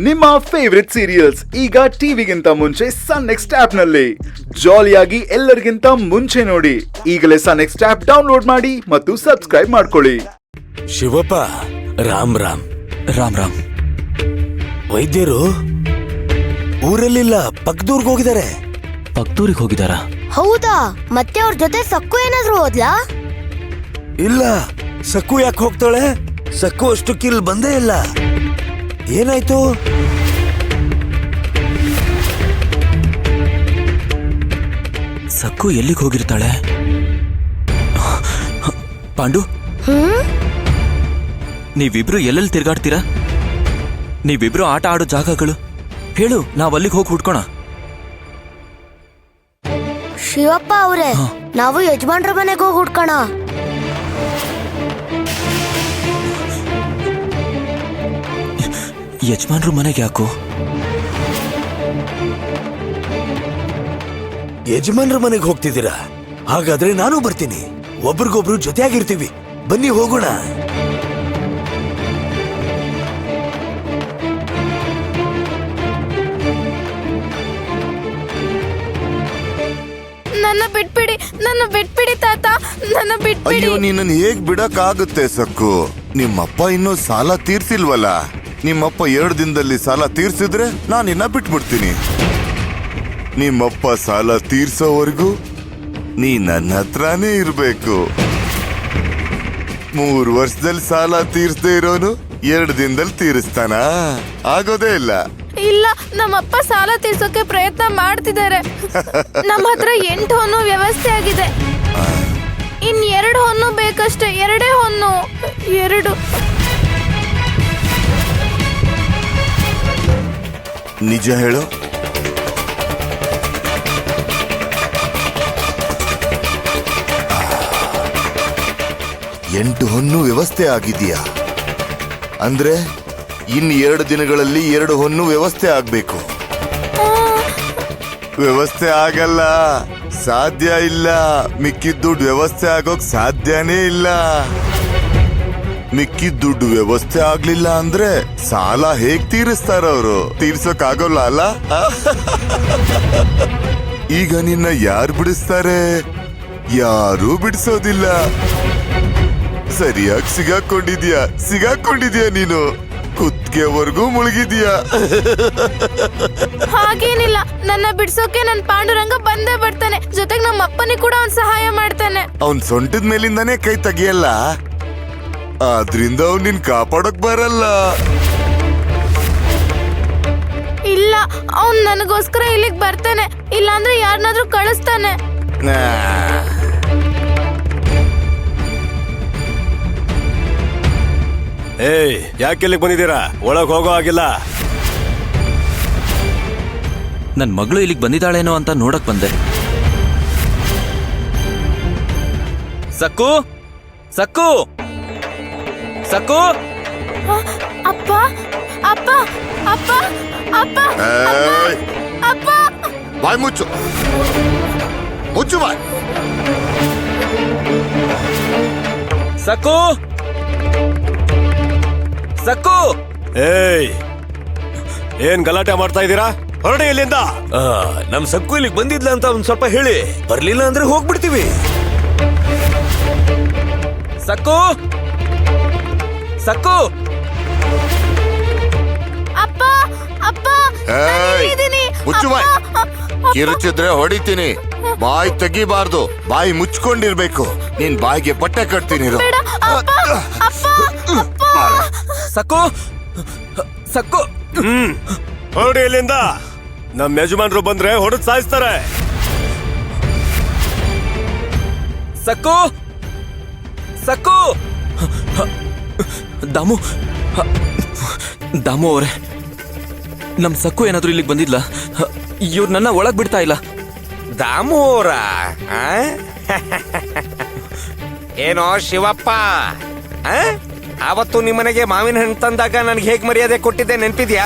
ನಿಮ್ಮ favourite serials ಈಗ ಟಿವಿಗಿಂತ ಮುಂಚೆ ಸನ್ ನೆಕ್ಸ್ಟ್ ಆಪ್ ನಲ್ಲಿ ಜಾಲಿಯಾಗಿ ಎಲ್ಲರಿಗಿಂತ ಮುಂಚೆ ನೋಡಿ. ಈಗಲೇ ಸನ್ ನೆಕ್ಸ್ಟ್ ಆಪ್ ಡೌನ್ಲೋಡ್ ಮಾಡಿ ಮತ್ತು ಸಬ್ಸ್ಕ್ರೈಬ್ ಮಾಡ್ಕೊಳ್ಳಿ. ಶಿವಪ್ಪ, ರಾಮ್ ರಾಮ್. ರಾಮ್ ರಾಮ್. ವೈದ್ಯರು ಊರಲ್ಲಿಲ್ಲ, ಪಕ್ಕದೂರ್ಗ್ ಹೋಗಿದ್ದಾರೆ. ಪಕ್ತೂರಿಗೆ ಹೋಗಿದಾರ? ಹೌದಾ? ಮತ್ತೆ ಅವ್ರ ಜೊತೆ ಸಕ್ಕು ಏನಾದ್ರು ಹೋದ್ಲಾ? ಇಲ್ಲ, ಸಕ್ಕು ಯಾಕೆ ಹೋಗ್ತಾಳೆ? ಸಕ್ಕು ಅಷ್ಟು ಕಿಲ್ ಬಂದೇ ಇಲ್ಲ. ಏನಾಯ್ತು? ಸಕ್ಕು ಎಲ್ಲಿಗೆ ಹೋಗಿರ್ತಾಳೆ? ಪಾಂಡು, ನೀವಿಬ್ರು ಎಲ್ಲೆಲ್ಲಿ ತಿರ್ಗಾಡ್ತೀರಾ? ನೀವಿಬ್ರು ಆಟ ಆಡೋ ಜಾಗಗಳು ಹೇಳು, ನಾವ್ ಅಲ್ಲಿಗೆ ಹೋಗಿ ಹುಡ್ಕೋಣ. ಶಿವಪ್ಪ ಅವ್ರೆ, ನಾವು ಯಜಮಾನ್ರ ಮನೆಗೆ ಹೋಗಿ ಹುಡ್ಕೋಣ. ಯಜಮಾನ್ರು ಮನೆಗೆ ಯಾಕೋ? ಯಜಮಾನ್ರ ಮನೆಗೆ ಹೋಗ್ತಿದ್ದೀರಾ? ಹಾಗಾದ್ರೆ ನಾನು ಬರ್ತೀನಿ. ಒಬ್ರಿಗೊಬ್ರು ಜೊತೆಯಾಗಿರ್ತೀವಿ. ಬನ್ನಿ ಹೋಗೋಣ. ನನ್ನ ಬಿಟ್ಬಿಡಿ ತಾತ, ನನ್ನ ಬಿಟ್ಬಿಡಿ. ಅಯ್ಯೋ, ನಿನ್ನನ್ನು ಹೇಗ್ ಬಿಡಕ್ ಆಗುತ್ತೆ ಸಕ್ಕು? ನಿಮ್ಮಪ್ಪ ಇನ್ನೂ ಸಾಲ ತೀರ್ಸಿಲ್ವಲ್ಲ. ನಿಮ್ಮಪ್ಪ 2 ದಿನದಲ್ಲಿ ಸಾಲ ತೀರ್ಸಿದ್ರೆ ನಾನು ನಿನ್ನ ಬಿಟ್ಬಿಡ್ತೀನಿ. ನಿಮ್ಮಪ್ಪ ಸಾಲ ತೀರ್ಸೋವರೆಗೂ ನೀ ನನ್ನ ಹತ್ರನೇ ಇರ್ಬೇಕು. 3 ವರ್ಷದಲ್ಲಿ ಸಾಲ ತೀರ್ಸದೇ ಇರೋನು 2 ದಿನದಲ್ಲಿ ತೀರಿಸ್ತಾನ? ಆಗೋದೇ ಇಲ್ಲ. ಇಲ್ಲ, ನಮ್ಮಪ್ಪ ಸಾಲ ತೀರ್ಸೋಕೆ ಪ್ರಯತ್ನ ಮಾಡ್ತಿದ್ದಾರೆ. ನಮ್ಮ ಹತ್ರ 8 ಹೊನ್ನು ವ್ಯವಸ್ಥೆ ಆಗಿದೆ. ಇನ್ 2 ಹೊನ್ನು ಬೇಕಷ್ಟೇ. 2 ಹೊನ್ನು. 2. ನಿಜ ಹೇಳು. ಎಂಟು ಹೊನ್ನು ವ್ಯವಸ್ಥೆ ಆಗಿದೆಯಾ? ಅಂದ್ರೆ ಇನ್ನು 2 ದಿನಗಳಲ್ಲಿ 2 ಹೊನ್ನು ವ್ಯವಸ್ಥೆ ಆಗ್ಬೇಕು. ವ್ಯವಸ್ಥೆ ಆಗಲ್ಲ, ಸಾಧ್ಯ ಇಲ್ಲ. ಮಿಕ್ಕಿದ ದುಡ್ಡು ವ್ಯವಸ್ಥೆ ಆಗೋಕ್ ಸಾಧ್ಯನೇ ಇಲ್ಲ. ಮಿಕ್ಕಿದ ದುಡ್ಡು ವ್ಯವಸ್ಥೆ ಆಗ್ಲಿಲ್ಲ ಅಂದ್ರೆ ಸಾಲ ಹೇಗ್ ತೀರಿಸ್ತಾರ ಅವರು? ತೀರ್ಸೋಕ್ ಆಗೋಲ್ಲ ಅಲ್ಲ? ಈಗ ನಿನ್ನ ಯಾರು ಬಿಡಿಸ್ತಾರೆ? ಯಾರೂ ಬಿಡಿಸೋದಿಲ್ಲ. ಸರಿಯಾಗಿ ಸಿಗಾಕೊಂಡಿದ್ಯಾ ನೀನು. ಕುತ್ತಿಗೆವರೆಗೂ ಮುಳುಗಿದ್ಯಾ. ಹಾಗೇನಿಲ್ಲ, ನನ್ನ ಬಿಡ್ಸೋಕೆ ನನ್ ಪಾಂಡುರಂಗ ಬಂದೇ ಬರ್ತಾನೆ. ಜೊತೆಗೆ ನಮ್ಮ ಅಪ್ಪನಿಗೆ ಕೂಡ ಅವ್ನ್ ಸಹಾಯ ಮಾಡ್ತಾನೆ. ಅವನ್ ಸೊಂಟದ ಮೇಲಿಂದಾನೇ ಕೈ ತೆಗಿಯಲ್ಲ, ಆದ್ರಿಂದ ಅವ್ನ್ ನಿನ್ ಕಾಪಾಡೋಕ್ ಬರಲ್ಲ. ಇಲ್ಲ, ಅವ್ನ್ ನನಗೋಸ್ಕರ ಇಲ್ಲಿಗೆ ಬರ್ತಾನೆ. ಇಲ್ಲಾಂದ್ರೆ ಯಾರನ್ನಾದ್ರೂ ಕಳಿಸ್ತಾನೆ. ಏಯ್, ಯಾಕೆ ಇಲ್ಲಿಗೆ ಬಂದಿದ್ದೀರಾ? ಒಳಗ್ ಹೋಗೋ ಆಗಿಲ್ಲ. ನನ್ ಮಗಳು ಇಲ್ಲಿಗೆ ಬಂದಿದ್ದಾಳೇನೋ ಅಂತ ನೋಡಕ್ ಬಂದೆ. ಸಕ್ಕು, ಸಕ್ಕು, ಸಕ್ಕು. ಅಪ್ಪ, ಅಪ್ಪ, ಅಪ್ಪ, ಅಪ್ಪ, ಅಪ್ಪ. ಬಾಯ್ ಮುಚ್ಚು ಬಾಯ್. ಸಕ್ಕು, ಸಕ್ಕು. ಏಯ್, ಏನ್ ಗಲಾಟೆ ಮಾಡ್ತಾ ಇದ್ದೀರಾ? ಹೊರಡಿ ಇಲ್ಲಿಂದ. ನಮ್ ಸಕ್ಕು ಇಲ್ಲಿಗೆ ಬಂದಿದ್ಲ ಅಂತ ಒಂದ್ ಸ್ವಲ್ಪ ಹೇಳಿ. ಬರ್ಲಿಲ್ಲ ಅಂದ್ರೆ ಹೋಗ್ಬಿಡ್ತೀವಿ. ಸಕ್ಕು, ಸಕ್ಕು. ಅಪ್ಪ, ಅಪ್ಪ, ಮುಚ್ಚು ಬಾಯ್. ಕಿರುಚಿದ್ರೆ ಹೊಡಿತೀನಿ. ಬಾಯ್ ತೆಗಿಬಾರ್ದು, ಬಾಯಿ ಮುಚ್ಕೊಂಡಿರ್ಬೇಕು. ನೀನ್ ಬಾಯಿಗೆ ಬಟ್ಟೆ ಕಟ್ತೀನಿ. ಸಕ್ಕು, ಸಕ್ಕು. ಹೊರಡಿ ಇಲ್ಲಿಂದ. ನಮ್ ಯಜಮಾನ್ರು ಬಂದ್ರೆ ಹೊಡೆದ್ ಸಾಯಿಸ್ತಾರೆ. ಸಕ್ಕು, ಸಕ್ಕು. ದಾಮು, ದಾಮು ಅವರೇ, ನಮ್ ಸಕ್ಕು ಏನಾದ್ರೂ ಇಲ್ಲಿಗೆ ಬಂದಿದ್ಲ? ಇವ್ರು ನನ್ನ ಒಳಗ್ ಬಿಡ್ತಾ ಇಲ್ಲ. ದಾಮು ಅವರ ಏನೋ ಶಿವಪ್ಪ, ಆವತ್ತು ನಿಮ್ಮನೆಗೆ ಮಾವಿನ ಹಣ್ಣು ತಂದಾಗ ನನ್ಗೆ ಹೇಗ್ ಮರ್ಯಾದೆ ಕೊಟ್ಟಿದ್ದೆ ನೆನ್ಪಿದ್ಯಾ?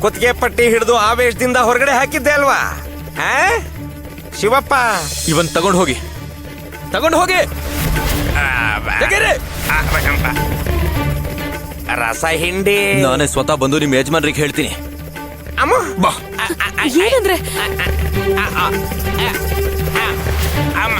ಕುತ್ತಿಗೆ ಪಟ್ಟಿ ಹಿಡಿದು ಆವೇಶದಿಂದ ಹೊರಗಡೆ ಹಾಕಿದ್ದೆ ಅಲ್ವಾ ಶಿವಪ್ಪ? ಇವನ್ ತಗೊಂಡು ಹೋಗಿ. ರಸ ಹಿಂಡಿ. ನಾನೇ ಸ್ವತಃ ಬಂದು ನಿಮ್ ಯಜಮಾನ್ರಿಗೆ ಹೇಳ್ತೀನಿ. ಅಮ್ಮ ಬಾ. ಏನಂದ್ರೆ ಅಮ್ಮ